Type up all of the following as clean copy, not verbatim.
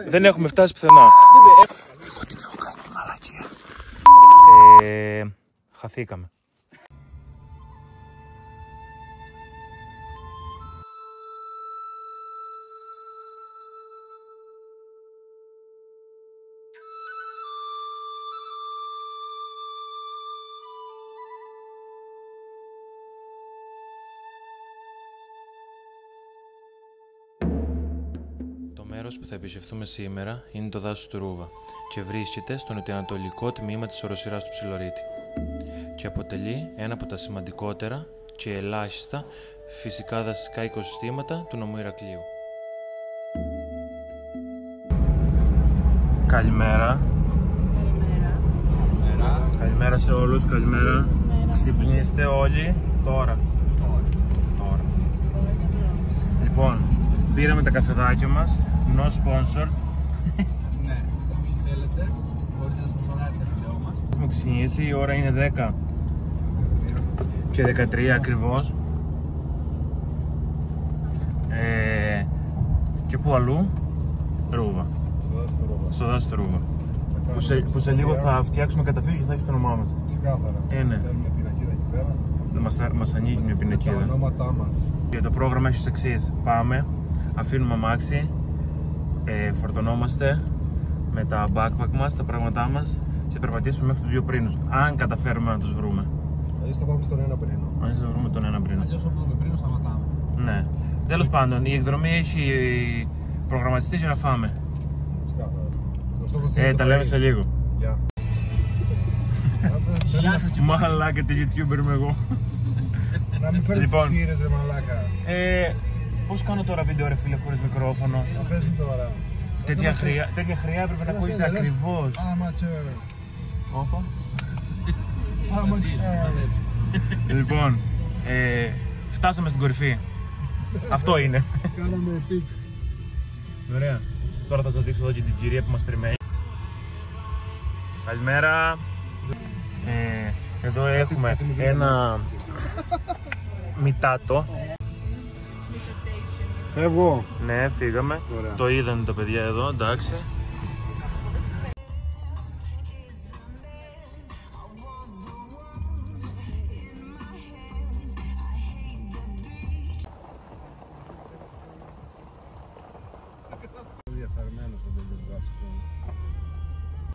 Δεν έχουμε φτάσει πουθενά. Εγώ την έχω κάνει τη μαλακία. Χαθήκαμε. Το μέρος που θα επισκεφθούμε σήμερα είναι το δάσος του Ρούβα και βρίσκεται στο νοτιοανατολικό τμήμα της οροσειράς του Ψιλορίτη και αποτελεί ένα από τα σημαντικότερα και ελάχιστα φυσικά δασικά οικοσυστήματα του νομού Ηρακλείου. Καλημέρα. Καλημέρα σε όλους, καλημέρα. Ξυπνήστε όλοι τώρα. Λοιπόν, πήραμε τα καφεδάκια μας, no sponsor. Ναι, μην θέλετε, μπορείτε να σπονσοράρετε το βίντεο μας. Έχουμε ξεκινήσει, η ώρα είναι 10 και 13 ακριβώς. Και πού αλλού? Ρούβα. Στο δάσο του Ρούβα. Που σε λίγο θα φτιάξουμε καταφύγιο και θα έχει το όνομά μας. Ξεκάθαρα. Ναι. Θέλουμε πινακίδα εκεί πέρα. Μας ανοίγει μια πινακίδα. Τα ονόματά μας. Και το πρόγραμμα έχει ως εξής. Πάμε, αφήνουμε αμάξι, φορτωνόμαστε με τα backpack μας, τα πράγματά μας και περπατήσουμε μέχρι τους δύο πρίνους. Αν καταφέρουμε να τους βρούμε. Αλλιώς θα πάμε στον ένα πρίνο. Αν θα βρούμε τον ένα πρίνο. Αλλιώς όπου δούμε πριν σταματάμε. Ναι. Τέλος πάντων, η εκδρομή έχει προγραμματιστεί για να φάμε. Ξεκάθαρα. Τα λέμε σε λίγο. Γεια. Γεια σας και Μαλάκα, τι YouTuber είμαι εγώ. Να μην φέρεις Λοιπόν. τις ξύρες ρε μαλάκα. Πώς κάνω τώρα βίντεο ρε φίλε χωρίς μικρόφωνο? Πες μου τώρα. Τέτοια χρειά έπρεπε να ακούγεται ακριβώς. Amateur. Όπα. Amateur. Λοιπόν, φτάσαμε στην κορυφή. Αυτό είναι. Κάναμε πικ. Ωραία. Τώρα θα σας δείξω εδώ και την κυρία που μας περιμένει. Καλημέρα. Εδώ έχουμε ένα μητάτο. Φεύγω. Ναι, φύγαμε. Ωραία. Το είδαν τα παιδιά εδώ, εντάξει.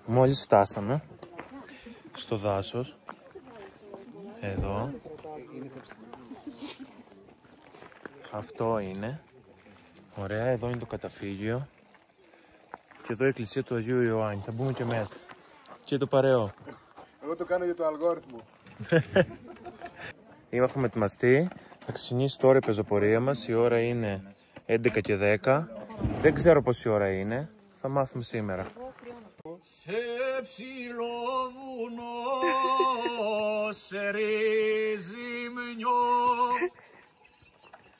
Μόλις φτάσαμε στο δάσος, εδώ, αυτό είναι, ωραία, εδώ είναι το καταφύγιο και εδώ η εκκλησία του Αγίου Ιωάννη, θα μπούμε και μέσα και το παρεό. Εγώ το κάνω για το αλγόριθμο. Έχουμε ετοιμαστεί, θα ξεκινήσει τώρα η πεζοπορία μας, η ώρα είναι 11 και 10, δεν ξέρω πόση ώρα είναι, θα μάθουμε σήμερα. σε ψηλό βουνό, σε ρίζιμνιό.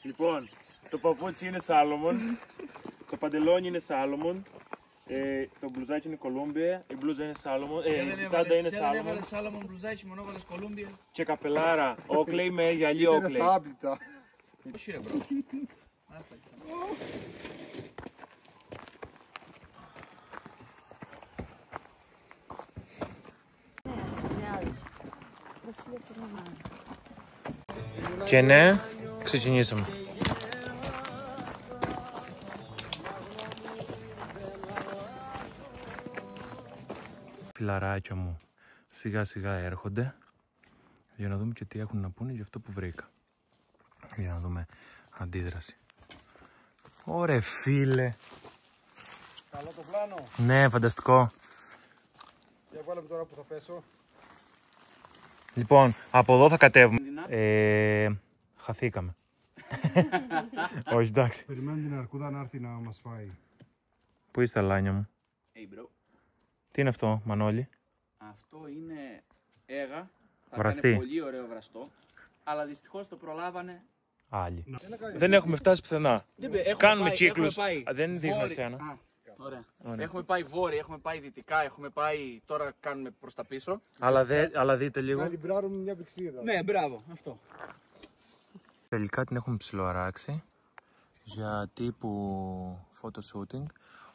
Λοιπόν, το παπούτσι είναι Σάλομον, το παντελόνι είναι Σάλομον, το μπλουζάκι είναι Κολούμπια, η μπλούζα είναι Σάλομον, η τσάντα είναι Δεν Σάλομον έβαλες Σάλομον μπλουζάκι, μόνο έβαλες Κολούμπια. και καπελάρα Oakley με γυαλί Είναι Oakley. στα άπλυτα. Όχι ρε μπρο. Άστα. Και ναι, ξεκινήσαμε. Φιλαράκια μου σιγά σιγά έρχονται για να δούμε και τι έχουν να πούνε για αυτό που βρήκα. Για να δούμε αντίδραση. Ωρε φίλε. Καλό το πλάνο. Ναι, φανταστικό. Για βάλαμε τώρα που θα πέσω. Λοιπόν, από εδώ θα κατέβουμε. Χαθήκαμε. Όχι, εντάξει. Περιμένουμε την αρκούδα να έρθει να μας φάει. Πού είσαι τα λάνια μου? Hey bro. Τι είναι αυτό, Μανώλη? Αυτό είναι έγα. Θα Βραστή. κάνει πολύ ωραίο βραστό. Αλλά δυστυχώς το προλάβανε. Άλλοι. Δεν έχουμε φτάσει πουθενά. Κάνουμε κύκλους. Δεν δείχνω εσένα. Ωραία. Έχουμε πάει βόρεια, έχουμε πάει δυτικά, έχουμε πάει. Τώρα κάνουμε προς τα πίσω. Αλλά δείτε λίγο. Να την πράρουμε μια πηξίδα. Ναι, μπράβο, αυτό. Τελικά την έχουμε ψιλοαράξει για τύπου photo shooting.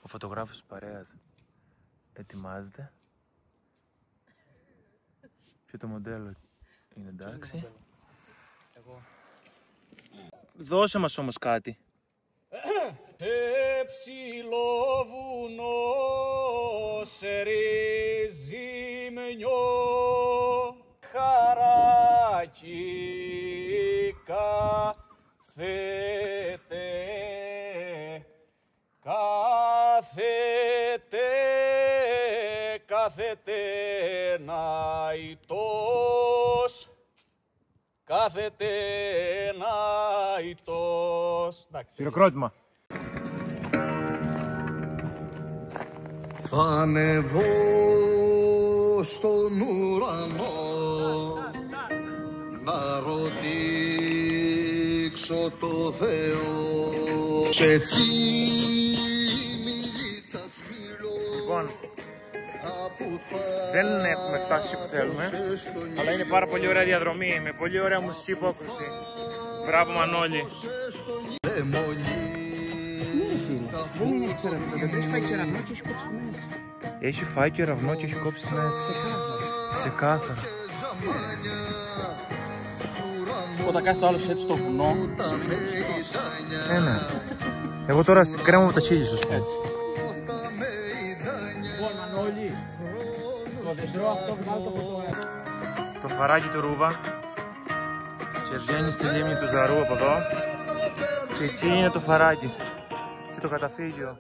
Ο φωτογράφος της παρέας ετοιμάζεται. Και το μοντέλο είναι εντάξει. Δώσε μας όμως κάτι. Ψηλό βουνό σε ρίζιμνιό χαράκι κάθεται ναητός, κάθεται ναητός. Χειροκρότημα. Θα ανεβώ στον ουρανό να ρωτήξω το Θεό σε τσιμιλίτσα σφυλό. Λοιπόν, δεν έχουμε φτάσει που θέλουμε, αλλά είναι πάρα πολύ ωραία διαδρομή με πολύ ωραία μουσική υπόκριση. Μπράβο Μανώλη. Δεν είναι κεραυνό, δεν έχει φάει κεραυνό και έχει κόψει τη μέση. Έχει φάει κεραυνό και έχει κόψει τη μέση. Ξεκάθαρα. Όταν κάθεται ο άλλος έτσι στο βουνό, σημαίνει Ναι. Εγώ τώρα κρέμω τα χείλη σου. έτσι. Λοιπόν, Μανώλη, το δεντρό αυτό βγάλει το φωτογραφικό. Το φαράκι του Ρούβα και βγαίνει στη λίμνη του Ζαρού από εδώ και εκεί είναι το φαράκι και το καταφύγιο.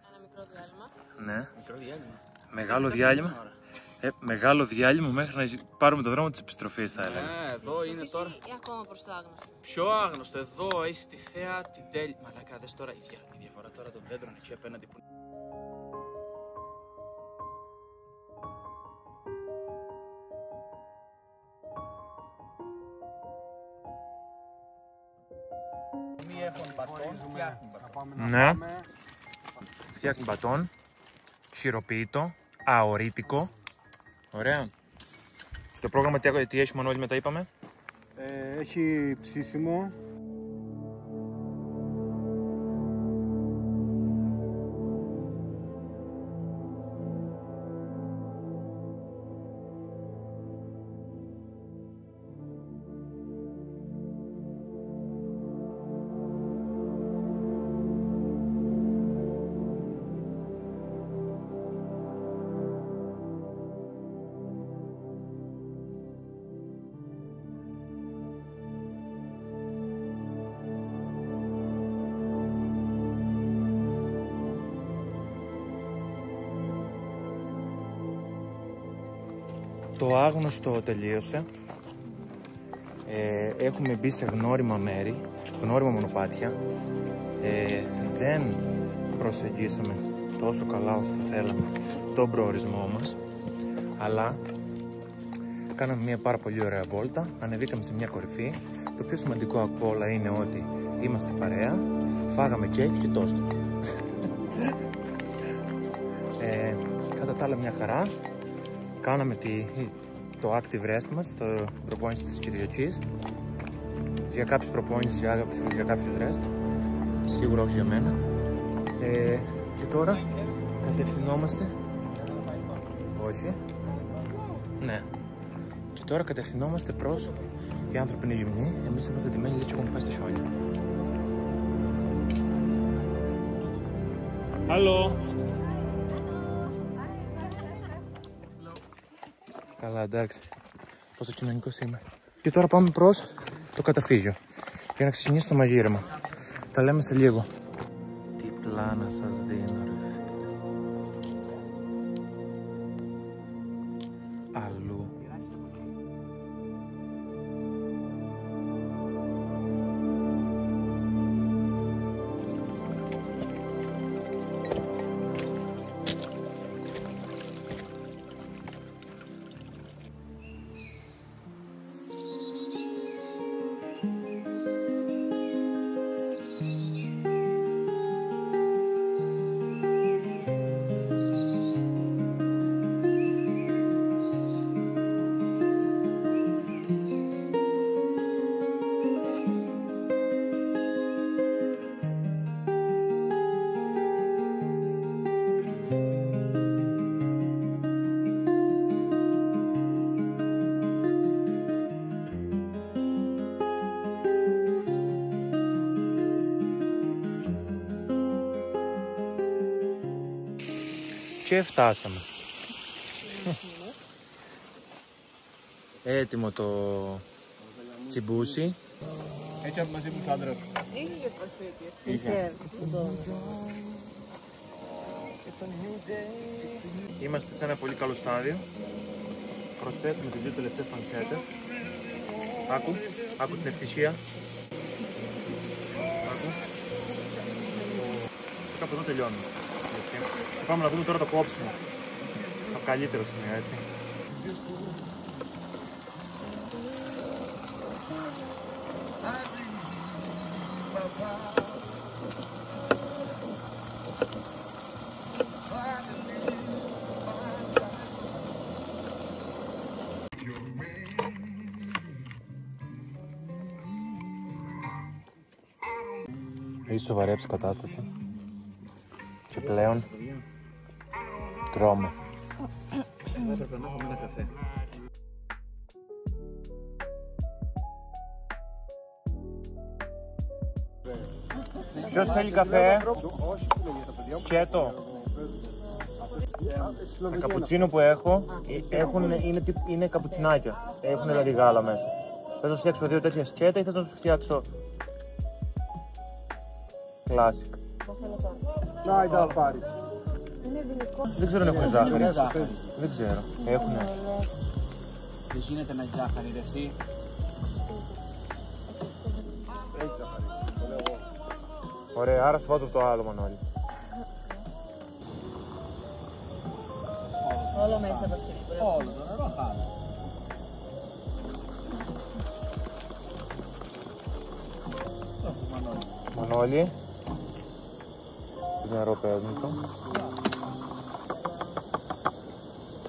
Ένα μικρό διάλειμμα. Ναι, Μικρό διάλειμμα. μεγάλο διάλειμμα. Μεγάλο διάλειμμα μέχρι να πάρουμε το δρόμο της επιστροφής, θα έλεγα. Εδώ είναι τώρα. Ή ακόμα προς το άγνωστο. Πιο άγνωστο, εδώ έχει τη θέα, την τέλεια. Μαλάκα, δες τώρα η διαφορά τώρα των δέντρων εκεί απέναντι που. Μη έχουν μπατόν, φτιάχνουν μπατόν. Ναι, φτιάχνει μπατόν, χειροποίητο, αορίτικο. Ωραία. Το πρόγραμμα τι έχει Μανώλη μετά είπαμε. Έχει ψήσιμο. Το άγνωστο τελείωσε. Έχουμε μπει σε γνώριμα μέρη, γνώριμα μονοπάτια. Δεν προσεγγίσαμε τόσο καλά όσο θα θέλαμε τον προορισμό μας, αλλά κάναμε μια πάρα πολύ ωραία βόλτα, ανεβήκαμε σε μια κορυφή. Το πιο σημαντικό από όλα είναι ότι είμαστε παρέα, φάγαμε κέικ και τόστ. Κατά τα άλλα μια χαρά. Κάναμε το active rest μας, το προπόνηση της Κυριακής. Για κάποιες προπόνησεις, για κάποιους rest. Σίγουρα όχι για μένα. Και τώρα κατευθυνόμαστε. Όχι. Ναι. Και τώρα κατευθυνόμαστε προς η Άνθρωπινη Λιμνή. Εμείς είμαστε ντυμένοι και έχουμε πάει στα χιόνια. Hello. Καλά, εντάξει. Πόσο κοινωνικός είμαι. Και τώρα πάμε προς το καταφύγιο για να ξεκινήσει το μαγείρεμα. Τα λέμε σε λίγο. Τι πλάνα σας δίνω, ρε. Αλλού. Και φτάσαμε. Έτοιμο το τσιμπούσι. Έτσι από μαζί μου άντρας. Είχε και στο σπίτι. Είμαστε σε ένα πολύ καλό στάδιο. Προσθέτουμε τις δύο τελευταίες πανσέτες. Άκου την ευτυχία. Άκου. Κάπου εδώ τελειώνουμε. Και πάμε να δούμε τώρα το κόψιμο. Το καλύτερο σημείο, έτσι. Έχει σοβαρέψει η κατάσταση και πλέον τρώμε. Θα έπρεπε να έχουμε ένα καφέ. Ποιος θέλει καφέ? Σκέτο. Τα καπουτσίνο που έχω είναι καπουτσινάκια. Έχουν δηλαδή γάλα μέσα. Θες να σου φτιάξω δύο τέτοια σκέτα ή θες να σου φτιάξω classic? Τσάι θα πάρεις. Δεν ξέρω αν έχουν ζάχαρη. Δεν ξέρω. Έχουνε. Δεν γίνεται να έχει ζάχαρη, ρε εσύ. Έχει ζάχαρη. Το λέω εγώ. Ωραία, άρα σου βάζω το άλλο, Μανώλη. Όλο μέσα, Βασίλη. Όλο το νερό χάνε. Μανώλη. Νερό παίρνει το.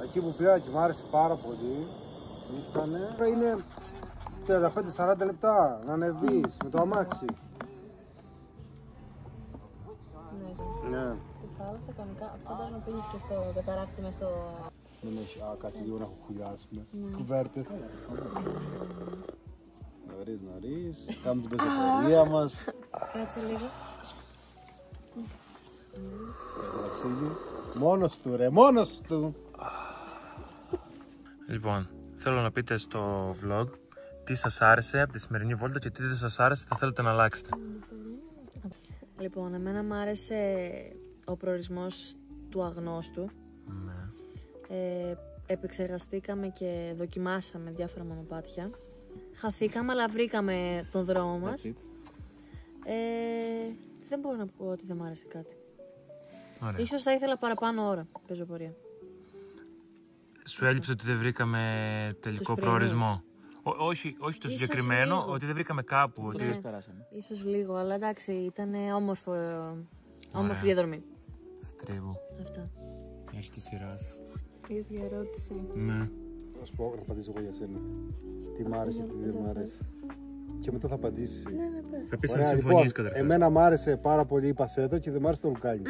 Εκεί που πήγα και μου άρεσε πάρα πολύ, είναι 35-40 λεπτά να ανεβείς με το αμάξι. Ναι. Στη θάλασσα κανονικά, φαντάζομαι πήγες και στο καταράκτη μες στο... Δεν έχει, κάτσε λίγο να χουχουλιάσουμε. Κουβέρτες. Νωρίς, κάνουμε την πεζοπορία μας. Κάτσε λίγο. Μόνος του ρε, μόνος του. Λοιπόν, θέλω να πείτε στο vlog τι σας άρεσε από τη σημερινή βόλτα και τι δεν σας άρεσε, θα θέλετε να αλλάξετε. Λοιπόν, εμένα μου άρεσε ο προορισμός του αγνώστου. Ναι. Επεξεργαστήκαμε και δοκιμάσαμε διάφορα μονοπάτια. Χαθήκαμε, αλλά βρήκαμε τον δρόμο μας. Δεν μπορώ να πω ότι δεν μου άρεσε κάτι. Ωραία. Ίσως θα ήθελα παραπάνω ώρα πεζοπορία. Σου έλειψε ότι δεν βρήκαμε τελικό Τους προορισμό? Όχι το Ίσως συγκεκριμένο, λίγο. ότι δεν βρήκαμε κάπου. Ότι... Ναι. Ίσως λίγο, αλλά εντάξει, ήταν όμορφη διαδρομή. Στρίβου. Αυτά. Έχει τη σειρά σας. Ίδια ερώτηση. Ναι. Θα σου πω, να απαντήσω εγώ για σένα. Τι μ' άρεσε, τι δεν μ' άρεσε. Και μετά θα απαντήσεις. Ναι, πες. Θα πεις αν Ωραία, συμφωνείς λοιπόν, καταρχάς. εμένα μ' άρεσε πάρα πολύ η πασέτα και δεν μ' άρεσε το λουκάνι.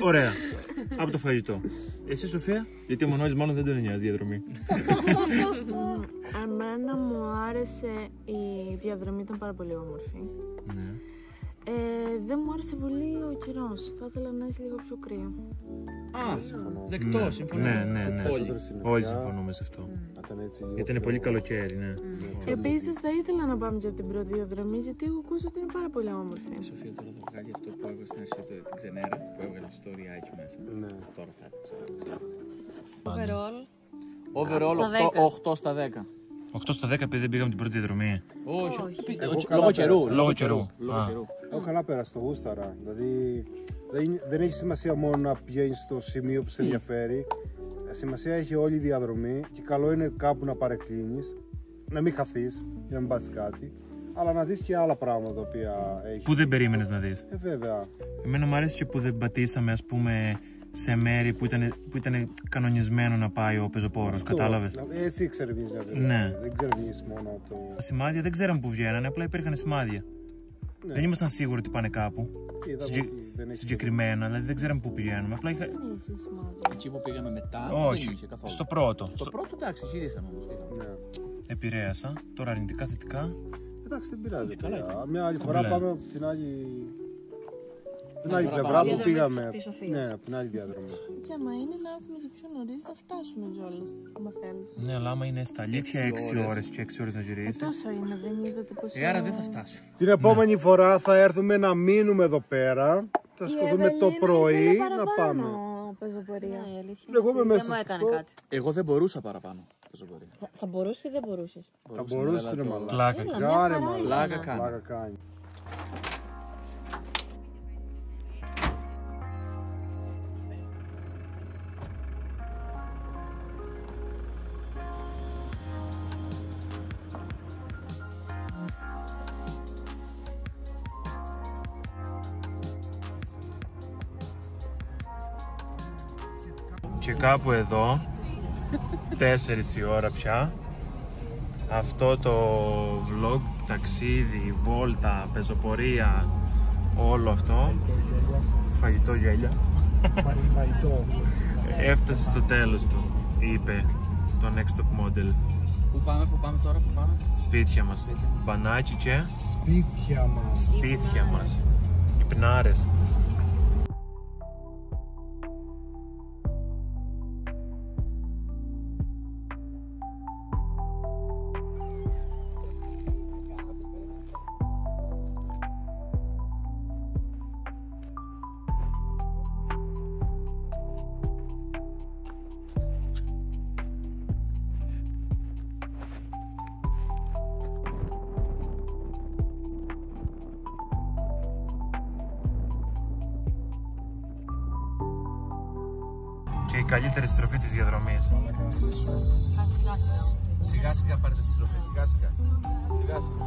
Ωραία. Από το φαγητό. Εσύ, Σοφία, γιατί ο Μανώλης μάλλον δεν τον νοιάζει διαδρομή. Εμένα μου άρεσε η διαδρομή, ήταν πάρα πολύ όμορφη. Ναι. Δεν μου άρεσε πολύ ο καιρός. Θα ήθελα να είσαι λίγο πιο κρύο. Δεκτό, συμφωνώ. Ναι. Όλοι. Όλοι συμφωνούμε σε αυτό. Γιατί είναι πολύ καλοκαίρι, ναι. Επίσης θα ήθελα να πάμε και από την πρώτη διαδρομή, γιατί έχω ακούσει ότι είναι πάρα πολύ όμορφη. Η Σοφία τώρα θα βγάλει αυτό που έβγαλε στην αρχή την ξενέρα, που έβγαλε στο story μέσα. Ναι. Τώρα θα Overall. Overall 8 στα 10. 8 στα 10 επειδή δεν πήγαμε την πρώτη διαδρομή. Όχι, λόγω καιρού. Λόγω καιρού. Εγώ καλά πέρασα, το γούσταρα. Δηλαδή δεν έχει σημασία μόνο να πηγαίνεις στο σημείο που σε ενδιαφέρει. Σημασία έχει όλη η διαδρομή και καλό είναι κάπου να παρεκκλίνεις, να μην χαθείς για να μην πάθεις κάτι, αλλά να δεις και άλλα πράγματα τα οποία έχει. Πού δεν περίμενες να δεις? Βέβαια. Εμένα μου αρέσει και που δεν πατήσαμε, ας πούμε, σε μέρη που ήταν κανονισμένο να πάει ο πεζοπόρος, κατάλαβες? Έτσι εξερευνείς μια βέβαια. Ναι. Δεν εξερευνείς μόνο το... Τα σημάδια δεν ξέραμε που βγαίνανε, απλά υπήρχαν σημάδια. Ναι. Δεν ήμασταν σίγουροι ότι πάνε κάπου. Συγκεκριμένα, δηλαδή δεν ξέραμε πού πηγαίνουμε. Απλά είχα... Εκεί που πήγαμε μετά, Όχι, δεν είχε καθόλου. στο πρώτο. Στο πρώτο, εντάξει, γυρίσαμε όμως. Ναι. Επηρέασα, τώρα αρνητικά, θετικά. Εντάξει, δεν πειράζει. Καλά ήταν. Μια άλλη φορά πάμε από την άλλη. την άλλη πλευρά που Διαδρομή πήγαμε. της Σοφίας. Ναι, από την άλλη διαδρομή. Και άμα είναι να έρθουμε και πιο νωρίς, θα φτάσουμε κιόλας. Άμα θέλουμε. Ναι, αλλά άμα είναι στα αλήθεια 6 ώρες και 6 ώρες να γυρίσεις. Τόσο είναι, δεν είδατε πως. Άρα δεν θα φτάσει. Την επόμενη φορά θα έρθουμε να μείνουμε εδώ πέρα. Θα σηκωθούμε το πρωί να πάμε. Πεζοπορία. Ναι, η αλήθεια. Εγώ είμαι μέσα Δεν μου στο έκανε αυτό. κάτι. Εγώ δεν μπορούσα παραπάνω. Θα μπορούσε ή δεν μπορούσε. Θα μπορούσε να μαλάκα. Πλάκα. Έλα, μια Κάνε χαρά μαλάκα. Πλάκα ήσουνα. κάνει. Πλάκα κάνει. Και κάπου εδώ, 4 η ώρα πια, αυτό το vlog, ταξίδι, βόλτα, πεζοπορία, όλο αυτό, φαγητό γέλια, έφτασε στο τέλος του, είπε το Next Top Model. Πού πάμε τώρα, πού πάμε? Σπίτια μας, μπανάκι και Σπίτια μας. σπίτια μας, οι πνάρες. Και η καλύτερη στροφή της διαδρομής. Σιγά σιγά πάρετε τη στροφή, σιγά σιγά. Σιγά σιγά.